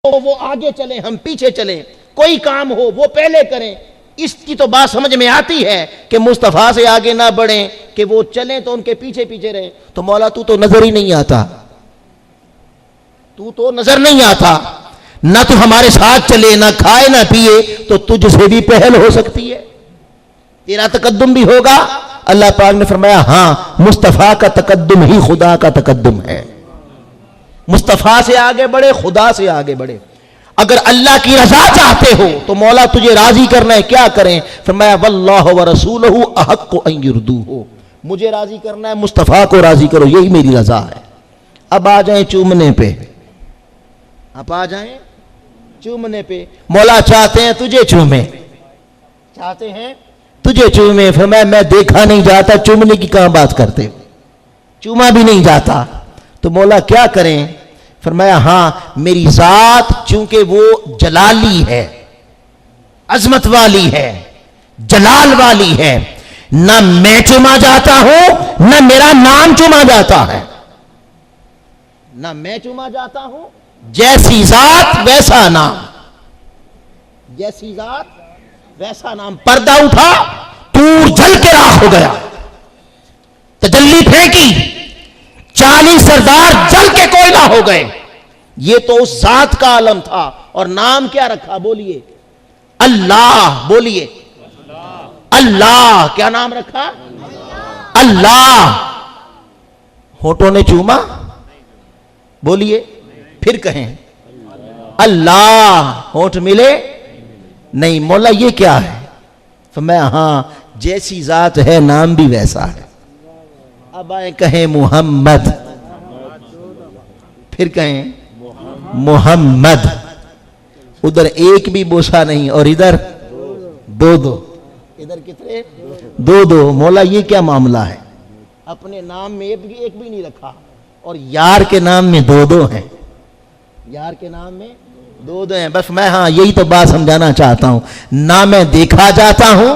وہ آگے چلیں ہم پیچھے چلیں، کوئی کام ہو وہ پہلے کریں، اس کی تو بات سمجھ میں آتی ہے کہ مصطفیٰ سے آگے نہ بڑھیں، کہ وہ چلیں تو ان کے پیچھے پیچھے رہیں۔ تو مولا تو نظر ہی نہیں آتا، تو نظر نہیں آتا، نہ تو ہمارے ساتھ چلے، نہ کھائے نہ پیے، تو تجھ سے بھی پہل ہو سکتی ہے، تیرا تقدم بھی ہوگا۔ اللہ پاک نے فرمایا ہاں، مصطفیٰ کا تقدم ہی خدا کا تقدم ہے۔ مصطفیٰ سے آگے بڑھے، خدا سے آگے بڑھے۔ اگر اللہ کی رضا چاہتے ہو تو مولا تجھے راضی کرنا ہے، کیا کریں؟ فرمایا واللہ ورسولہ احق ان یرضوہ، مجھے راضی کرنا ہے، مصطفیٰ کو راضی کرو، یہی میری رضا ہے۔ اب آ جائیں چومنے پہ، اب آ جائیں چومنے پہ۔ مولا چاہتے ہیں تجھے چومیں، چاہتے ہیں تجھے چومیں۔ فرمایا میں دیکھا نہیں جاتا، چومنے کی کہاں بات کرتے ہو، چوما بھی نہیں جاتا، تو مولا کیا کریں؟ فرمایا ہاں، میری ذات چونکہ وہ جلالی ہے، عظمت والی ہے، جلال والی ہے، نہ میں چوما جاتا ہوں نہ میرا نام چوما جاتا ہے، نہ میں چوما جاتا ہوں، جیسی ذات ویسا نام، جیسی ذات ویسا نام۔ پردہ اٹھا، طور جل کے راکھ ہو گیا، تجلی پھینکی، 40 سردار جل کے کوئلہ ہو گئے۔ یہ تو اس ذات کا عالم تھا، اور نام کیا رکھا؟ بولیے اللہ، بولیے اللہ۔ کیا نام رکھا؟ اللہ۔ ہونٹوں نے چوما؟ بولیے، پھر کہیں اللہ۔ ہونٹ ملے؟ نہیں۔ مولا یہ کیا ہے؟ فرمایا ہاں، جیسی ذات ہے نام بھی ویسا ہے۔ اب آئیں کہیں محمد، پھر کہیں محمد۔ ادھر ایک بھی بوسہ نہیں اور ادھر دو دو، ادھر کتنے؟ دو دو۔ مولا یہ کیا معاملہ ہے؟ اپنے نام میں ایک بھی نہیں رکھا، اور یار کے نام میں دو دو ہیں، یار کے نام میں دو دو ہیں۔ بس میں ہاں یہی تو بات سمجھانا چاہتا ہوں، نہ میں دیکھا جاتا ہوں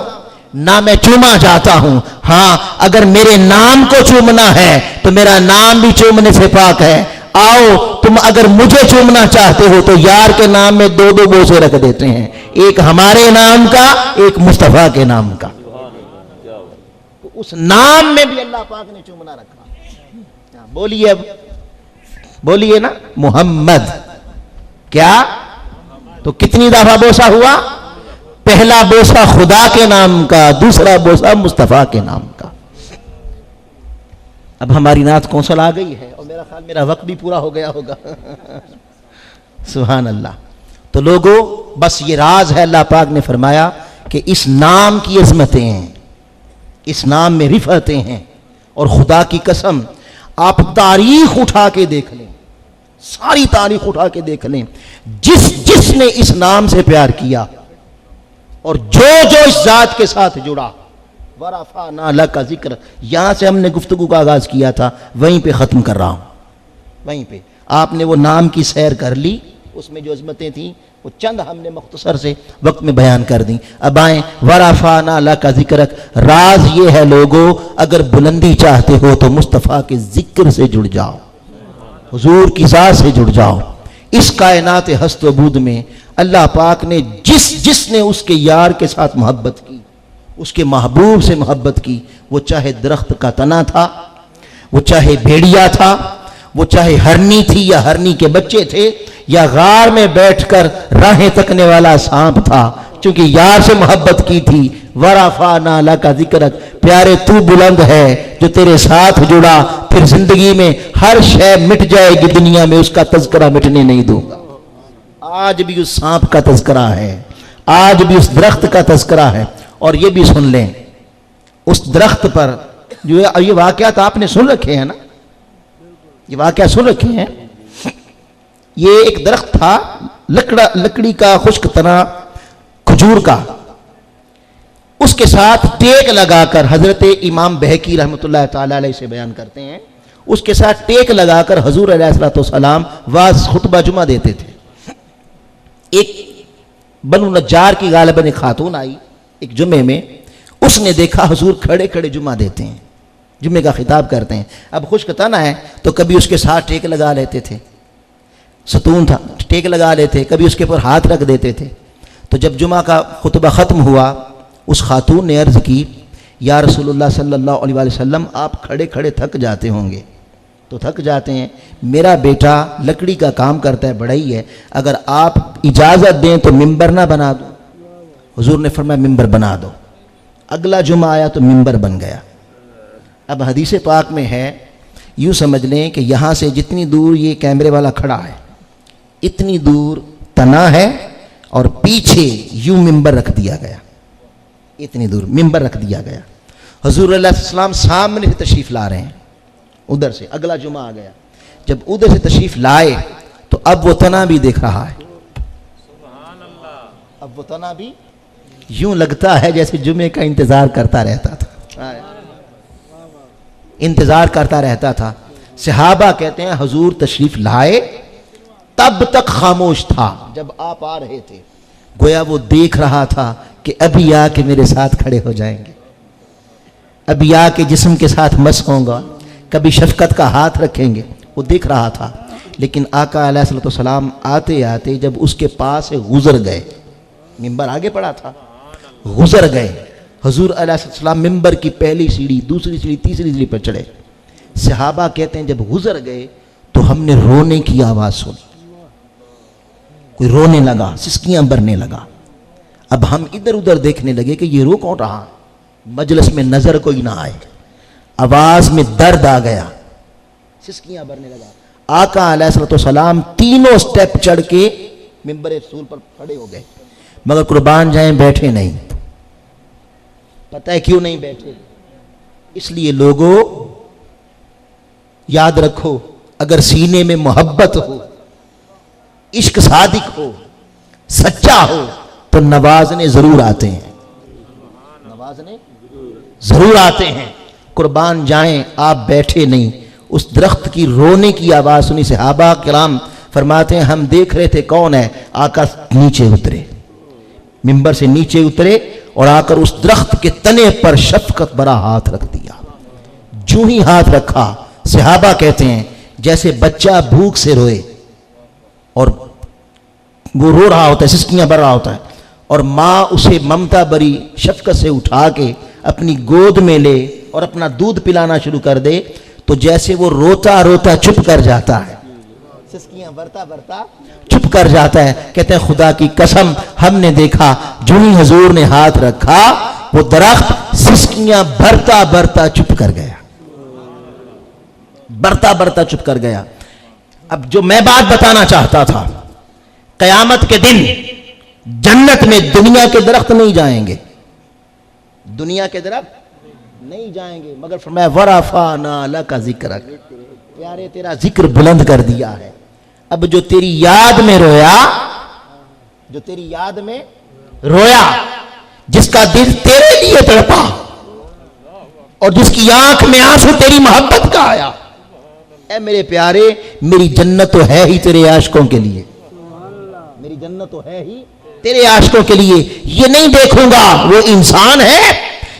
نہ میں چوما جاتا ہوں۔ ہاں، اگر میرے نام کو چومنا ہے تو میرا نام بھی چومنے سے پاک ہے۔ آؤ تم اگر مجھے چومنا چاہتے ہو تو یار کے نام میں دو دو بوسے رکھ دیتے ہیں، ایک ہمارے نام کا، ایک مصطفیٰ کے نام کا۔ تو اس نام میں بھی اللہ پاک نے چومنا رکھا۔ بولیے اب، بولیے نا محمد۔ کیا؟ تو کتنی دفعہ بوسا ہوا؟ پہلا بوسا خدا کے نام کا، دوسرا بوسا مصطفیٰ کے نام کا۔ اب ہماری نعت کونسل آ گئی ہے، اور میرا خیال میرا وقت بھی پورا ہو گیا ہوگا۔ سبحان اللہ۔ تو لوگوں، بس یہ راز ہے، اللہ پاک نے فرمایا کہ اس نام کی عظمتیں ہیں، اس نام میں رفعتیں ہیں، اور خدا کی قسم آپ تاریخ اٹھا کے دیکھ لیں، ساری تاریخ اٹھا کے دیکھ لیں، جس نے اس نام سے پیار کیا اور جو اس ذات کے ساتھ جڑا، وَرَفَعْنَا لَكَ ذِكْرَ، یہاں سے ہم نے گفتگو کا آغاز کیا تھا، وہیں پہ ختم کر رہا ہوں۔ وہیں پہ آپ نے وہ نام کی سیر کر لی، اس میں جو عظمتیں تھیں وہ چند ہم نے مختصر سے وقت میں بیان کر دیں۔ اب آئیں وَرَفَعْنَا لَكَ ذِكْرَكَ۔ راز یہ ہے لوگوں، اگر بلندی چاہتے ہو تو مصطفیٰ کے ذکر سے جڑ جاؤ، حضور کی ذات سے جڑ جاؤ۔ اس کائنات ہست و بود میں اللہ پاک نے جس نے اس کے یار کے ساتھ محبت کی، اس کے محبوب سے محبت کی، وہ چاہے درخت کا تنا تھا، وہ چاہے بھیڑیا تھا، وہ چاہے ہرنی تھی یا ہرنی کے بچے تھے، یا غار میں بیٹھ کر راہیں تکنے والا سانپ تھا، چونکہ یار سے محبت کی تھی۔ وَرَفَعْنَا لَكَ ذِكْرَكَ، پیارے تو بلند ہے جو تیرے ساتھ جڑا، پھر زندگی میں ہر شے مٹ جائے گی، دنیا میں اس کا تذکرہ مٹنے نہیں دوں گا۔ آج بھی اس سانپ کا تذکرہ ہے، آج بھی اس درخت کا تذکرہ ہے۔ اور یہ بھی سن لیں، اس درخت پر جو یہ واقعات آپ نے سن رکھے ہیں نا، یہ واقعہ سن رکھے ہیں۔ یہ ایک درخت تھا لکڑی کا، خشک تنا کھجور کا، اس کے ساتھ ٹیک لگا کر، حضرت امام بہقی رحمۃ اللہ تعالی علیہ سے بیان کرتے ہیں، اس کے ساتھ ٹیک لگا کر حضور علیہ الصلوۃ والسلام واز خطبہ جمعہ دیتے تھے۔ ایک بنو نجار کی غالباً ایک خاتون آئی ایک جمعے میں، اس نے دیکھا حضور کھڑے کھڑے جمعہ دیتے ہیں، جمعے کا خطاب کرتے ہیں۔ اب خشک تنا ہے تو کبھی اس کے ساتھ ٹیک لگا لیتے تھے، ستون تھا, ٹیک لگا لیتے, کبھی اس کے اوپر ہاتھ رکھ دیتے تھے. تو جب جمعہ کا خطبہ ختم ہوا, اس خاتون نے عرض کی, یا رسول اللہ صلی اللہ علیہ وآلہ وسلم, آپ کھڑے کھڑے تھک جاتے ہوں گے. تو تھک جاتے ہیں, میرا بیٹا لکڑی کا کام کرتا ہے, بڑا ہی ہے, اگر آپ اجازت دیں تو ممبر نہ بنا دو. حضور نے فرمایا ممبر بنا دو. اگلا جمعہ آیا تو ممبر بن گیا. اب حدیث پاک میں ہے, یوں سمجھ لیں کہ یہاں سے جتنی دور یہ کیمرے والا کھڑا ہے اتنی دور تنا ہے, اور پیچھے یوں ممبر رکھ دیا گیا, اتنی دور ممبر رکھ دیا گیا. حضور علیہ السلام سامنے سے تشریف لا رہے ہیں, ادھر سے اگلا جمعہ آ گیا. جب ادھر سے تشریف لائے تو اب وہ تنا بھی دیکھ رہا ہے. اب وہ تنا بھی یوں لگتا ہے جیسے جمعے کا انتظار کرتا رہتا تھا, انتظار کرتا رہتا تھا. صحابہ کہتے ہیں حضور تشریف لائے تب تک خاموش تھا. جب آپ آ رہے تھے گویا وہ دیکھ رہا تھا کہ ابھی آ کے میرے ساتھ کھڑے ہو جائیں گے, ابھی آ کے جسم کے ساتھ مس ہوں گا, کبھی شفقت کا ہاتھ رکھیں گے. وہ دیکھ رہا تھا. لیکن آقا علیہ الصلوۃ والسلام آتے آتے جب اس کے پاس سے گزر گئے, ممبر آگے پڑا تھا, گزر گئے. حضور علیہ السلام ممبر کی پہلی سیڑھی, دوسری سیڑھی, تیسری سیڑھی پر چڑھے. صحابہ کہتے ہیں جب گزر گئے تو ہم نے رونے کی آواز سنی. کوئی رونے لگا, سسکیاں بھرنے لگا. اب ہم ادھر ادھر دیکھنے لگے کہ یہ رو کون رہا. مجلس میں نظر کوئی نہ آئے, آواز میں درد آ گیا, سسکیاں بھرنے لگا. آقا علیہ الصلوۃ والسلام تینوں سٹیپ چڑھ کے ممبر رسول پر کھڑے ہو گئے, مگر قربان جائیں بیٹھے نہیں. پتہ ہے کیوں نہیں بیٹھے؟ اس لیے لوگوں یاد رکھو, اگر سینے میں محبت ہو, عشق صادق ہو, سچا ہو, تو نوازنے ضرور آتے ہیں, نوازنے ضرور آتے ہیں. قربان جائیں آپ بیٹھے نہیں. اس درخت کی رونے کی آواز سنی. صحابہ کرام فرماتے ہیں ہم دیکھ رہے تھے کون ہے. آقا نیچے اترے, ممبر سے نیچے اترے اور آ کر اس درخت کے تنے پر شفقت بھرا ہاتھ رکھ دیا. جو ہی ہاتھ رکھا, صحابہ کہتے ہیں جیسے بچہ بھوک سے روئے اور وہ رو رہا ہوتا ہے, سسکیاں بھر رہا ہوتا ہے, اور ماں اسے ممتا بری شفقت سے اٹھا کے اپنی گود میں لے اور اپنا دودھ پلانا شروع کر دے, تو جیسے وہ روتا روتا چپ کر جاتا ہے, سسکیاں برتا برتا چپ کر جاتا ہے. کہتے ہیں خدا کی قسم ہم نے دیکھا جو ہی حضور نے ہاتھ رکھا وہ درخت سسکیاں بھرتا بھرتا چپ کر گیا, برتا برتا چپ کر گیا. اب جو میں بات بتانا چاہتا تھا, قیامت کے دن جنت میں دنیا کے درخت نہیں جائیں گے, دنیا کے درخت نہیں جائیں گے, مگر فرمایا ورفعنا لک ذکرک, پیارے تیرا ذکر بلند کر دیا ہے. اب جو تیری یاد میں رویا, جو تیری یاد میں رویا, جس کا دل تیرے لیے تڑپا اور جس کی آنکھ میں آنسو تیری محبت کا آیا, اے میرے پیارے میری جنت تو ہے ہی تیرے عاشقوں کے لیے, میری جنت تو ہے ہی تیرے عاشقوں کے لیے. یہ نہیں دیکھوں گا وہ انسان ہے,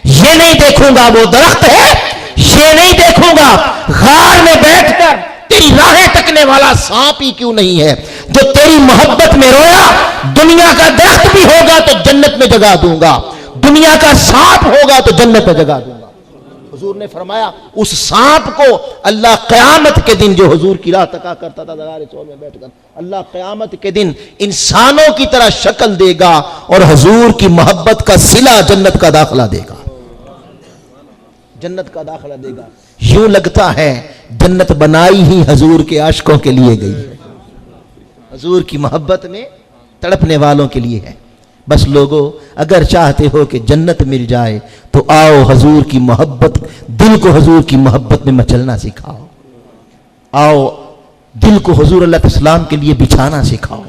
یہ نہیں دیکھوں گا وہ درخت ہے, یہ نہیں دیکھوں گا غار میں بیٹھ کر تیری راہیں تکنے والا سانپ ہی کیوں نہیں ہے. جو تیری محبت میں رویا, دنیا کا درخت بھی ہوگا تو جنت میں جگہ دوں گا, دنیا کا سانپ ہوگا تو جنت میں جگہ دوں گا. حضور نے فرمایا اس سانپ کو اللہ قیامت کے دن, جو حضور کی راہ تکا کرتا تھا درار چول میں بیٹھ کر, اللہ قیامت کے دن انسانوں کی طرح شکل دے گا اور حضور کی محبت کا صلہ جنت کا داخلہ دے گا, جنت کا داخلہ دے گا. یوں لگتا ہے جنت بنائی ہی حضور کے عاشقوں کے لیے گئی ہے, حضور کی محبت میں تڑپنے والوں کے لیے ہے. بس لوگوں اگر چاہتے ہو کہ جنت مل جائے تو آؤ حضور کی محبت, دل کو حضور کی محبت میں مچلنا سکھاؤ, آؤ دل کو حضور اللہ کے السلام کے لیے بچھانا سکھاؤ,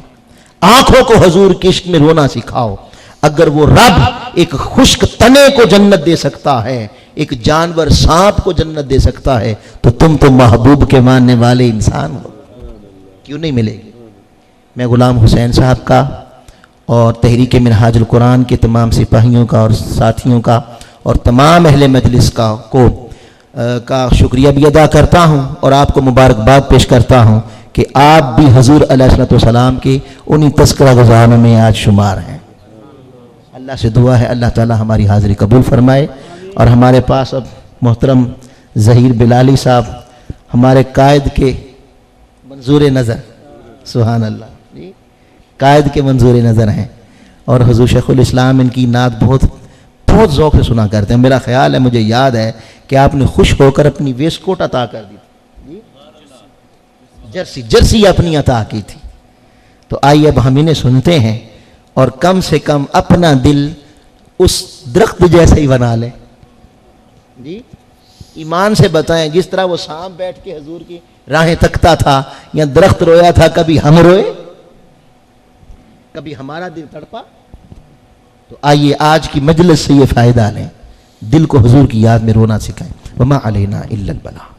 آنکھوں کو حضور کے عشق میں رونا سکھاؤ. اگر وہ رب ایک خشک تنے کو جنت دے سکتا ہے, ایک جانور سانپ کو جنت دے سکتا ہے, تو تم تو محبوب کے ماننے والے انسان ہو, کیوں نہیں ملے گی. میں غلام حسین صاحب کا اور تحریک منہاج القرآن کے تمام سپاہیوں کا اور ساتھیوں کا اور تمام اہل مجلس کا شکریہ بھی ادا کرتا ہوں, اور آپ کو مبارکباد پیش کرتا ہوں کہ آپ بھی حضور علیہ السلام کے انہی تذکرہ گزاروں میں آج شمار ہیں۔ اللہ سے دعا ہے اللہ تعالی ہماری حاضری قبول فرمائے، اور ہمارے پاس اب محترم ظہیر بلالی صاحب ہمارے قائد کے منظور نظر، سبحان اللہ، قائد کے منظور نظر ہیں، اور حضور شیخ الاسلام ان کی نعت بہت ذوق سے سنا کرتے ہیں۔ میرا خیال ہے، مجھے یاد ہے کہ آپ نے خوش ہو کر اپنی ویسٹ کوٹ عطا کر دی تھی، جرسی اپنی عطا کی تھی۔ تو آئیے اب ہم انہیں سنتے ہیں، اور کم سے کم اپنا دل اس درخت جیسے ہی بنا لیں جی، ایمان سے بتائیں، جس طرح وہ سام بیٹھ کے حضور کی راہیں تکتا تھا یا درخت رویا تھا، کبھی ہم روئے، کبھی ہمارا دل تڑپا؟ تو آئیے آج کی مجلس سے یہ فائدہ لیں، دل کو حضور کی یاد میں رونا سکھائیں۔ وما علینا الا البلاغ۔